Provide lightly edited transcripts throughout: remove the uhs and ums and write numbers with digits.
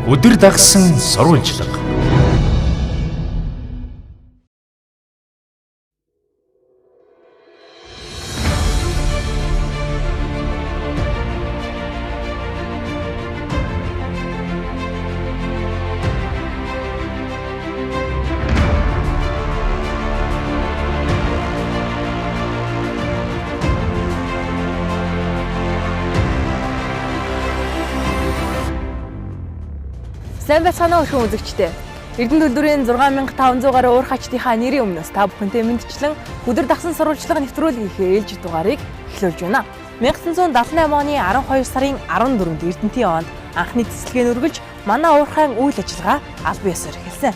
Өдөр дагсан сурвалжлага. Сайн байцгаана уу хүн үзэгчдээ. Эрдэнэ төлөвлөрийн 6500 гаруй уур хачдынхаа нэрийн өмнөөс та бүхэнтэй мэдчлэн өдөр дагсан сурвалжлага нэвтрүүлгийнхээ ээлжид дугаарыг эхлүүлж байна. 1978 оны 12 сарын 14-нд Эрдэнэтийн онд анхны цэцлэгээ нүргэлж манай уурхайн үйл ажиллагаа албан ёсоор эхэлсэн.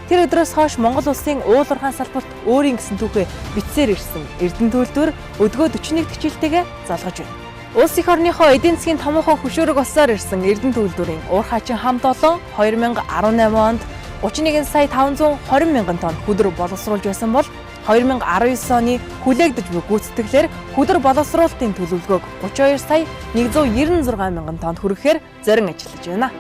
Тэр өдрөөс хойш Монгол улсын уул уурхайн салбарт өөрийн гэсэн түүхээ бичсээр ирсэн Эрдэнэ төлөвлөр өдгөө 41 төчилтэйгээ залгаж байна. Улс их орныхоо эдийн засгийн томоохон хөшөөрөг болсоор ирсэн Эрдэнэ төлөвлөрийн уур хачин хамт олон 2018 онд 31 сая 520 мянган тонн хүдэр боловсруулж байсан бол 2019 оны хүлээгдэж буй гүйцэтгэлээр хүдэр боловсруулалтын төлөвлөгөөг 32 сая 196 мянган тонн хүрэхээр зорин ажиллаж байна.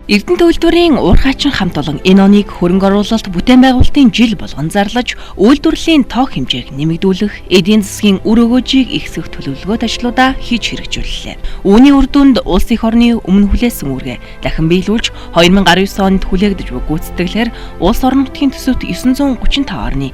Эрдэнэ төлөвлөрийн уур хачин хамт олон энэ оныг хөрөнгө оруулалт бүтээн байгуулалтын жил болгон зарлаж, үйлдвэрлэлийн тоо хэмжээг нэмэгдүүлэх, эдийн засгийн үр өгөөжийг ихсгэх төлөвлөгөөт ажлуудаа хийж хэрэгжүүллээ. Үүний үр дүнд улс их орны өмнө хүлээсэн үүргээ дахин биелүүлж 2019 онд хүлээгдэж буй гүйцэтгэлээр улс орон нутгийн төсөвт 935.8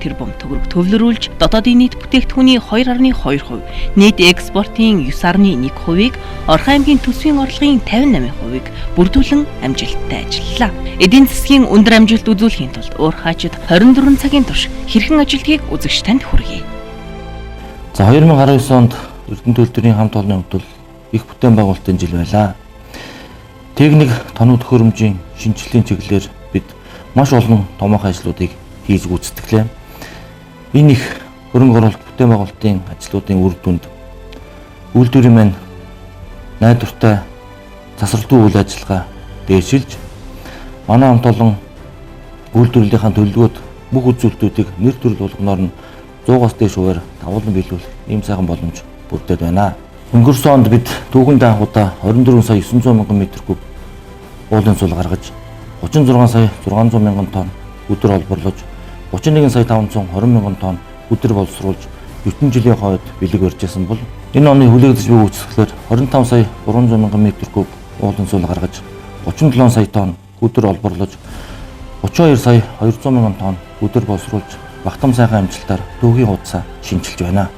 тэрбум төгрөг төвлөрүүлж, дотоодын нийт бүтээгдэхүүний 2.2%, нийт экспортын 9.1%-ийг, Орхон аймгийн төсвийн орлогын 58%-ийг бүрдүүлэн амжилттай ажиллалаа. Эдийн засгийн өндөр амжилт үзүүлэхийн тулд уур хаачид 24 цагийн турш хэрхэн ажилдгийг үзэгч танд хүргэе. За 2019 онд Эрдэнэ төлөвлөрийн хамт олонны хувьд их бүтээн байгуулалтын жил байлаа. Техник тоног төхөөрөмжийн шинжилгээний чиглэлээр бид маш олон томоохон ажлуудыг хийж гүйцэтгэлээ. Энэ их хөрөнгө оруулалт бүтээн байгуулалтын ажлуудын үр дүнд үйлдвэрийн маань найдвартай засварлтын үйл ажиллагаа дээшилж манай хамт олон үйлдвэрлэлийнхаа төлөвлөгөөд бүх үзүүлэлтүүдийг нэр төрөл болгоноор нь 100-аас дээш хувиар давуулан биелүүлэх ийм сайхан боломж бүрдээд байна. Өнгөрсөн онд бид түүхэндээ анхудаа 24 сая 900 мянган метр куб уулын сул гаргаж 36 сая 600 мянган тонн өдөр олборлож 31 сая 520 мянган тонн өдөр боловсруулж 90 жилийн хойд бэлэг барьжсэн бол энэ оны хүлээгдэж буй үүсгэлээр 25 сая 300 мянган метр куб уулын сул гаргаж 37 сая тонн өдөр олборлож 32 сая 200 мянган тонн өдөр боловсруулж багтам сайхан амжилтаар түүхийн хуудасаа шинжилж байна.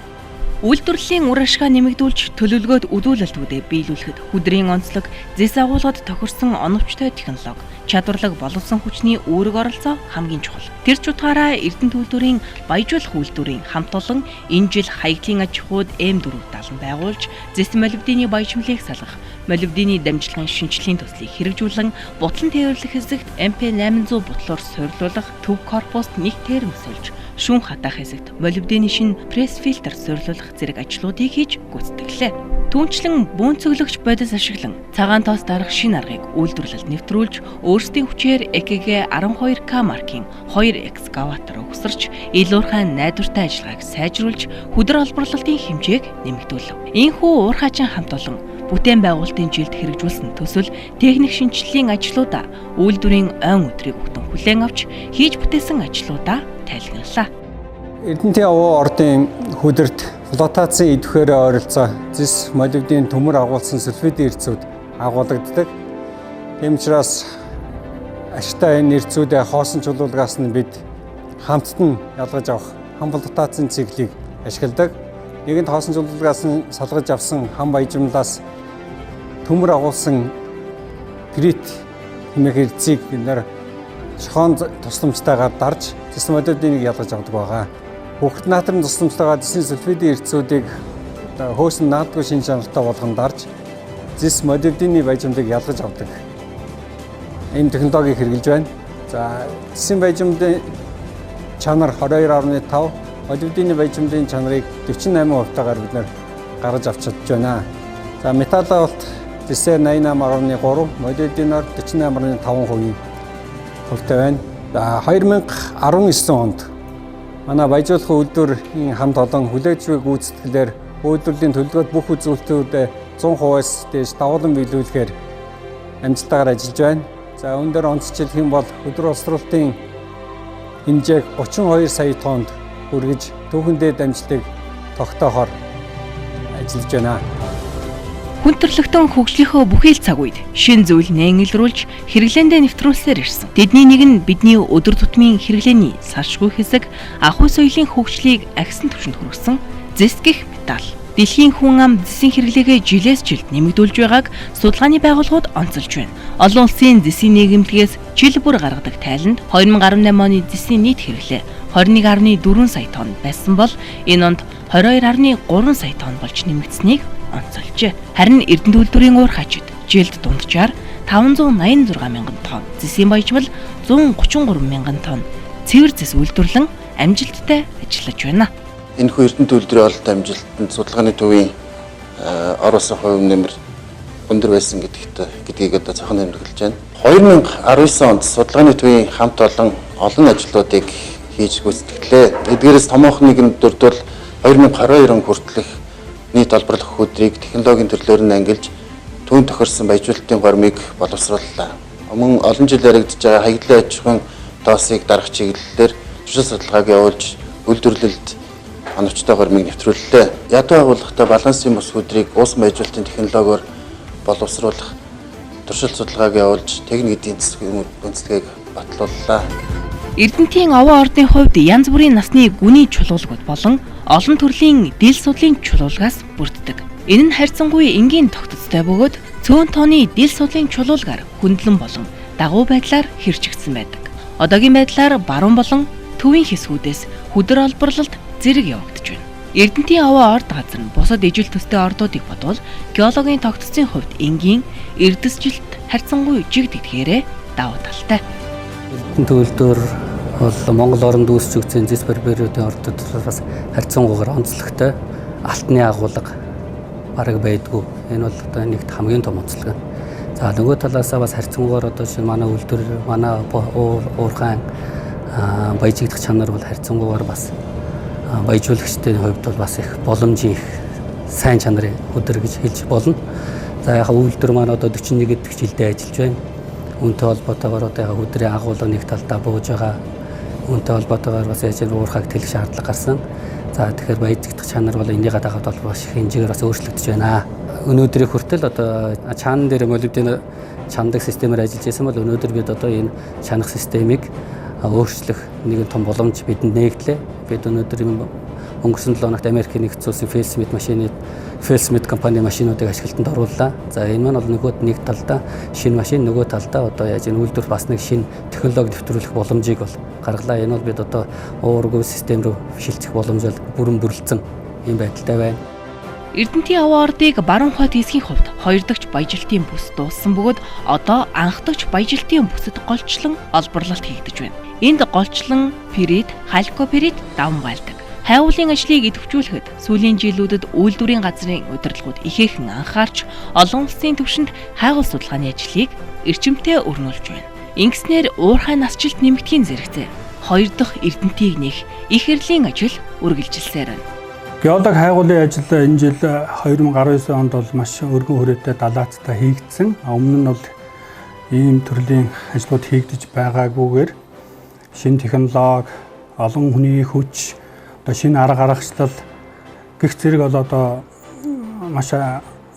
Үйлдвэрлэлийн үр ашгаа нэмэгдүүлж төлөвлөгөөд өдүүлэлтүүдэд биелүүлэхэд хүдрийн онцлог, зэс агуулгад тохирсон оновчтой технологи, чадварлаг боловсон хүчний үүрэг оролцоо хамгийн чухал. Тэр ч утгаараа Эрдэнэ төлөвлөрийн баяжуулах үйлдвэрийн хамт олон энэ жил хаягдлын аж ахуйд М470 байгуулж, зэс молибдены баяжмлыг салгах, молибдены дамжлагын шинжилгээний төслийг хэрэгжүүлэн, бутлан тээвэрлэх хэсэгт MP800 бутлуур суйрлуулах, төв корпуст нэг термсэлж, шүүн хатаах хэсэгт молибдены шин пресс фильтр суйрлуулах зэрэг ажлуудыг хийж гүйцэтгэлээ. Түүнчлэн бөөн цөглөгч бодис ашиглан цагаан тоос дарах шинэ аргыг үйлдвэрлэлд нэвтрүүлж, өөрсдийн хүчээр EKG 12K маркийн 2 экскаватор өгсөрч, ил уурхайн найдвартай ажиллагааг сайжруулж, хүдэр олборлолтын хэмжээг нэмэгдүүлв. Ийхүү уур хачин хамт олон бүтээн байгуулалтын жилд хэрэгжүүлсэн төсөл техник шинжилгээний ажлуудаа үйлдвэрийн ойн өдрийг өгтөн хүлээн авч хийж бүтээсэн ажлуудаа тайлгналаа. Эрдэнэтийн овоо ордын хүдэрт флотацийн идэвхээр ойролцоо зис молибден төмөр агуулсан сульфидын эрцүүд агуулгаддаг. Тийм учраас ашигтай энэ эрцүүдээ хоосон чулуулгаас нь бид хамтд нь ялгаж авах хам флотацийн циклийг ашигладаг. Нэгэнт хоосон чулуулгаас нь салгаж авсан хам баяжмлаас төмөр агуулсан крит хэмээх эрцийг бид нэр шохон тусламжтайгаар дарж зис молибденыг ялгаж авдаг байгаа. Хүүхэд натрын тусламжтайгаар зисний сульфидын эрцүүдийг хөөсөн наадгүй шин чанартай болгон дарж зис молибдены баяжмлыг ялгаж авдаг. Энэ технологиг хэрэгжилж байна. За зисний баяжмлын чанар 22.5, молибдены баяжмлын чанарыг 48%-тайгаар бид нэр гаргаж авч чадж байна. За металлаа болт зисээр 88.3, молибденаар 48.5% хувьтай байна. За 2019 онд Манай баяжуулах үйлдвэрийн хамт олон хүлээж буй гүйцэтгэлээр үйлдвэрлэлийн төлөвлөгөөд бүх үзүүлэлтүүдэд 100%-аас дээш дагуулan биелүүлэхээр амжилтаар ажиллаж байна. За өндөр онцлог хэм бол өдөр боловсролтын хэмжээг 32 сая тоннд хүргэж түүхэндээ дамжлыг тогтоохоор ажиллаж байна. Хүн төрөлхтөн хөгжлийнхөө бүхэл цаг үед шин зүйл нээнгэлрүүлж хэрэглээндээ нэвтрүүлсээр ирсэн. Тэдний нэг нь бидний өдөр тутмын хэрэглээний салшгүй хэсэг ахуй соёлын хөгжлийг агсан түвшинд хүргэсэн зэс гэх металл. Дэлхийн хүн ам зэсийн хэрэглээгээ жилээс жилд нэмэгдүүлж байгааг судалгааны байгууллагууд онцолж байна. Олон улсын зэсийн нийгэмдгээс жил бүр гаргадаг тайланд 2018 оны зэсийн нийт хэрэглээ 21.4 сая тонн байсан бол энэ онд 22.3 сая тонн болж нэмэгдсэнийг онцолжээ. Харин Эрдэнэ үйлдвэрийн уур хажид жилд дунджаар 586 мянган тонн, зэсийн баяжмал 133 мянган тонн цэвэр зэс үйлдвэрлэн амжилттай ажиллаж байна. Энэхүү Эрдэнэ үйлдвэрийн ололт амжилтанд судалгааны төвийн оролцох хувь нэмэр өндөр байсан гэдгийг одоо цахан нэмэрлэж байна. 2019 онд судалгааны төвийн хамт олон ажлуудыг хийж гүйцэтгэлээ. Эдгээрээс томоохон нэгэн дурдвал 2022 он хүртэлх нийт олборлох хөдрийг технологийн төрлөөр нь ангилж түүн тохирсон баяжуулалтын гормыг боловсрууллаа. Мөн олон жил яригдж байгаа хаягдлын аж ахуйн доосыг дарах чиглэлээр туршилт судалгааг явуулж үйлдвэрлэлд оновчтой гормыг нэвтрүүллээ. Ядуу агуулгатай балансын бус хөдрийг уус баяжуулалтын технологиор боловсруулах туршилт судалгааг явуулж техник эдийн засгийн үндэслэгийг батлууллаа. Эрдэнэтийн овоо ордын хувьд янз бүрийн насны гүний чулуулгууд болон олон төрлийн дил судлын чулуулгаас бүрддэг. Энэ нь харьцангуй энгийн тогтцтой бөгөөд цөөн тооны дил судлын чулуулгаар хөндлөн болон дагуу байдлаар хэрчигдсэн байдаг. Одоогийн байдлаар баруун болон төвийн хэсгүүдээс Huder олборлолт зэрэг явагдаж байна. Эрдэнэтийн овоо орд газар нь бусад ижил төстэй ордуудыг бодвол геологийн тогтцын хувьд энгийн, эрдэсжилт харьцангуй жиг гэдгээрээ давуу талтай. Эрдэнэт үйлдвэр бол Монгол оронд үүсч өгсөн зэс барберуудын ордуудаас харьцангуйгаар онцлогтой алтны агуулга бараг байдгүй. Энэ бол одоо нэгт хамгийн том онцлог. За нөгөө талаасаа бас харьцангуйгаар одоо шинэ манай үйлдвэр, манай уурхайн баяжигдах чанар бол харьцангуйгаар бас баяжуулагчдын хувьд бол бас их боломжийн их сайн чанарын Huder гэж хэлж болно. За яг үйлдвэр маань одоо 41 дэх жилдээ ажиллаж байна. Үүнтэй холбоотойгоор одоо Huder-ийн агуулга нэг талдаа бууж байгаа. Үүнтэй холбоотойгоор бас яаж уурхайг тэлэх шаардлага гарсан. За тэгэхээр баяжигдах чанар бол энэний дагаад бол маш их хэмжээгээр бас өөрчлөгдөж байна. Өнөөдрийн хүртэл одоо чанан дээр молибден чандаг системээр ажиллаж байсан бол өнөөдөр бид одоо энэ чанах системийг өөрчлөх нэгэн том боломж бидэнд нээгдлээ. Бид өнөөдөр өнгөрсөн 7 хоногт Америкийн нэгдсэн улсын Felsmith компани машинуудыг ашиглалтанд орууллаа. За энэ маань бол нэг талдаа шинэ машин, нөгөө талдаа одоо яаж энэ үйлдвэр бас нэг шинэ технологи нэвтрүүлэх боломжийг бол гаргалаа. Энэ бол бид одоо уургүй систем рүү шилжих боломж бол бүрэн бүрэлдсэн юм байдалтай байна. Эрдэнэтийн овоо ордыг баруун хойд хэсгийн хувьд 2 дахь баяжилтын бүс дууссан бөгөөд одоо анх дахь баяжилтын бүсэд голчлон олборлолт хийгдэж байна. Энд голчлон перит, халькоперит даван байлдаг. Хайгуулын ажлыг идэвхжүүлэхэд сүүлийн жилүүдэд үйлдвэрийн газрын удирдлагууд ихээхэн анхаарч олон улсын түвшинд хайгуул судалгааны ажлыг эрчимтэй өрнүүлж байна. Ингэснээр уурхай насжилт нэмэгдэхийн зэрэгцээ 2 дахь Эрдэнэтийг нэх их эрлийн ажил үргэлжилсээр байна. Геолог хайгуулын ажил энэ жил 2019 онд бол маш өргөн хүрээтэй далаацтай хийгдсэн. Өмнө нь бол ийм төрлийн ажлууд хийгдэж байгаагүйгээр шинэ технологи, олон хүний хүч, шинэ арга аргачлал гэх зэрэг бол одоо маш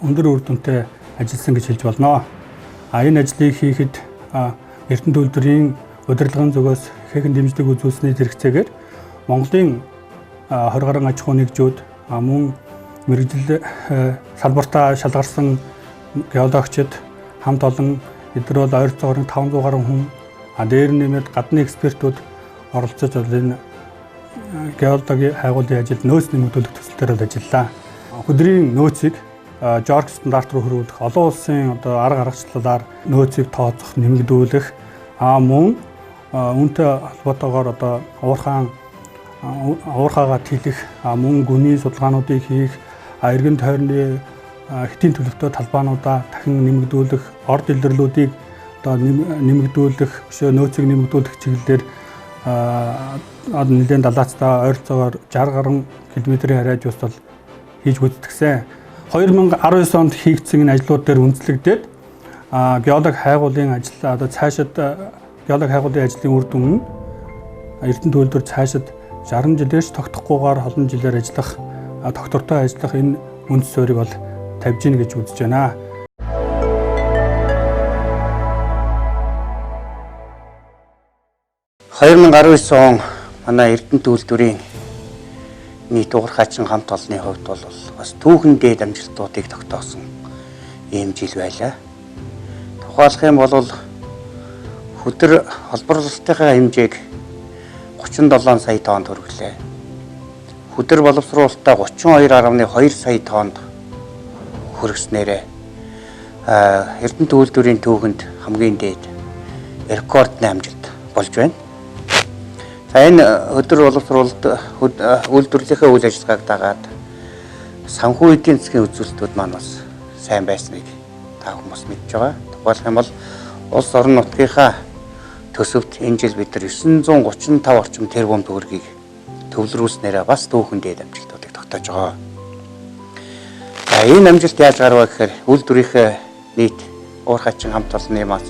өндөр үр дүнтэй ажилласан гэж хэлж болно. Энэ ажлыг хийхэд Эрдэнэт үйлдвэрийн удирдлагын зүгээс ихээхэн дэмжлэг үзүүлсний зэрэгцээгээр Монголын 20 гаруй аж ахуй нэгжүүд мөн мэрэгжил салбартаа шалгарсан геологчид хамт олон эдгээр бол ойролцоогоор 500 гаруй хүн дээр нэмээд гадны экспертүүд оролцож энэ геологийн хайгуулын ажилд нөөц нэмэгдүүлэх төсөлтөөр ажиллалаа. Huder-ийн нөөцийг Жорж стандарт руу хөрвүүлэх, олон улсын одоо арга аргачлалаар нөөцийг тооцох, нэмэгдүүлэх мөн үүнтэй холбоотойгоор одоо уурхайгаа тэлэх, мөн гүний судалгаануудыг хийх, эргэн тойрны хэтийн төлөвтэй талбаануудаа дахин нэмэгдүүлэх, орд илэрлүүдийг одоо нэмэгдүүлэх, нөөцийг нэмэгдүүлэх чиглэлээр нэлээд далаацтай ойролцоогоор 60 гаруй километрийн радиуст бол хийж гүйцэтгсэн. 2019 онд хийгдсэн энэ ажлууд дээр үндэслэгдээд геолог хайгуулын ажил одоо цаашид геолог хайгуулын ажлын үр дүн нь Эрдэнэ төлөвлөлтөөр цаашид 60 жилээс тогтохгүйгээр олон жилээр ажиллах доктортой ажиллах энэ үндэс суурийг бол тавьж гин гэж үзэж байна. 2019 он манай Эрдэнэ төлөвлөлтийн нийт уурхайчин хамт олонны хувьд бол бас түүхэн дээд амжилтуудыг тогтоосон ийм жил байлаа. Тухайлах юм бол Huder холбоорлолтынхаа хэмжээг 37 сая тоннд хүргэлээ. Huder боловсруулалтаа 32.2 сая тоннд хүргэснээрээ Эрдэнэ төлөвлөлтийн түүхэнд хамгийн дээд рекордны амжилт болж байна. За энэ Huder боловсруулалт үйлдвэрлэлийн үйл ажиллагааг дагаад санхүү эдийн засгийн үзүүлэлтүүд маань бас сайн байсныг та хүмүүс мэдж байгаа. Тухайлх юм бол улс орон нутгийнхаа төсөвт энэ жил бид нар 935 орчим тэрбум төгрөгийг төвлөрүүлснээрээ бас түүхэн дээд амжилтуудыг тогтоож байгаа. За энэ амжилт яаж гарваа гэхээр үйлдвэрийнхээ нийт уурхайчин хамт олонны мас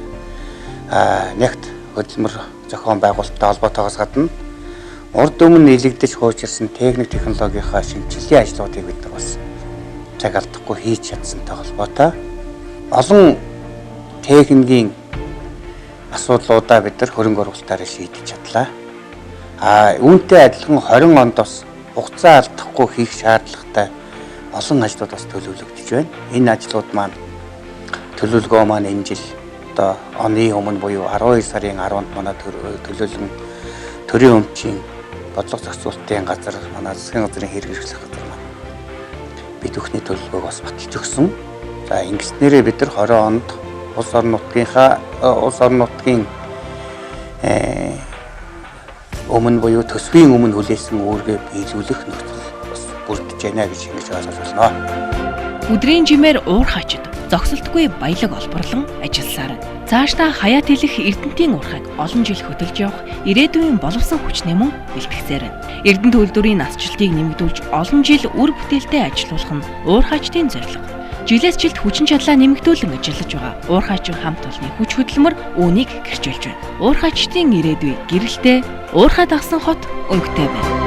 нягт хөдөлмөр зохион байгуулалттай холбоотойгоос гадна урд өмнө нэлэгдэж хуучирсан техник технологийнхаа шинжилгээ ажлуудыг бид нар бас цаг алдахгүй хийж чадсантай холбоотой олон техникийн асуудлуудаа бид нар хөрөнгө оруулалтаараа шийдэж чадлаа. Үүнтэй адилхан 20 онд бас хугацаа алдахгүй хийх шаардлагатай олон ажлууд бас төлөвлөгдөж байна. Энэ ажлууд маань төлөвлөгөө маань энэ жил одоо онii өмнө буюу 12 сарын 10-нд манай төлөөлөн төрийн өмчийн бодлого зохицуулалтын газар манай засгийн газрын хэрэг хэрэглэх газар маань бид бүхний төлөвлөгөөг бас баталж өгсөн. За ингэснээрээ бид нар 20 онд улс орон нутгийн өмнө буюу төсвийн өмнө хүлээсэн үүргээ биелүүлэх нөхцөл бас бүрдэж байна гэж ингэж ойлгож байна. Өдрийн жимээр уурхайчид зогсолтгүй баялаг олборлон ажилласаар цаашдаа хаяат хэлэх Эрдэнтийн уурхайг олон жил хөдөлж явах ирээдүйн боловсон хүчний мөн бэлтгэсээр байна. Эрдэнэ төлөвлөрийн насжилтыг нэмэгдүүлж олон жил үр бүтээлтэй ажиллуулах нь уурхайчдын зорилго. Жилээс жилд хүчин чадлаа нэмэгдүүлэн ажиллаж байгаа уурхайчин хамт олонны хүч хөдөлмөр үүнийг гэрчилж байна. Уурхайчдын ирээдүй гэрэлтэй, уурхай дагсан хот өнгөтэй байна.